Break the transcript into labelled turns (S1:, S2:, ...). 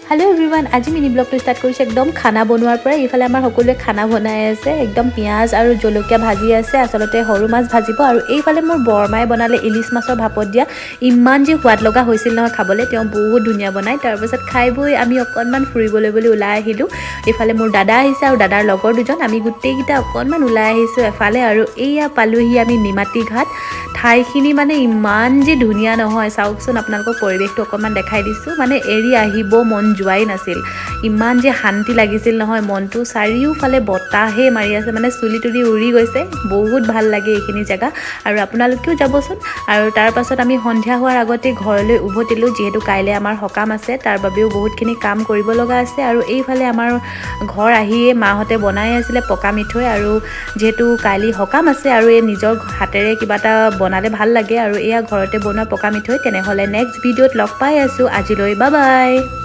S1: hello everyone आज mini ब्लगটো start কৰিছে একদম খানা বনোৱাৰ পৰা ইফালে আমাৰ সকলোৱে খানা বনাই আছে একদম পিয়াজ আৰু জলকীয়া ভাজি আছে আসলতে হৰু মাছ ভাজিব আৰু এইফালে মোৰ বৰমাই বনালে ইলিশ মাছৰ ভাপত দিয়া ইমান যে সোৱাদ লগা হৈছিল নহয় খাবলে তেওঁ বহুত ধুনিয়া বনাই তাৰ পিছত খাই বই আমি অকনমান ফুৰিবলৈ বুলি ওলাই আহিলো ইফালে মোৰ দাদা আহিছে আৰু দাদাৰ লগৰ দুজন আমি গুটেইকিটা অকনমান ওলাই আহিছো এফালে আৰু এইয়া পালুহি আমি নিমাটি ঘাট ঠাইখিনি মানে ইমান যে ধুনিয়া নহয় চাওকচোন আপোনালোকক পৰিবেশটো অকনমান দেখাই দিছো মানে এৰি আহিব মন জুৱাই নাছিল ইমান যে শান্তি লাগিছিল নহয় মনটো চাৰিওফালে বতাহে মাৰি আছে মানে চুলি তুলি উৰি গৈছে বহুত ভাল লাগে এইখিনি জায়গা আৰু আপোনালোকেও যাবচোন আৰু তাৰ পাছত আমি সন্ধিয়া হোৱাৰ আগতে ঘৰলৈ উভতিলো যেহেতু কাইলে আমাৰ হকাম আছে তাৰ বাবেও বহুতখিনি কাম কৰিব লগা আছে আৰু এইফালে আমাৰ ঘৰ আহিয়ে মাহতে বনাই আছিল পকা মিঠৈ আৰু যেহেতু কাইলি হকাম আছে আৰু এই নিজৰ হাতেৰে কিবাটা বনালে ভাল লাগে আৰু এয়া ঘৰতে বনোৱা পকা মিঠৈ তেনেহলে নেক্সট ভিডিওত লগ পাই আছো আজিলৈ বাই বাই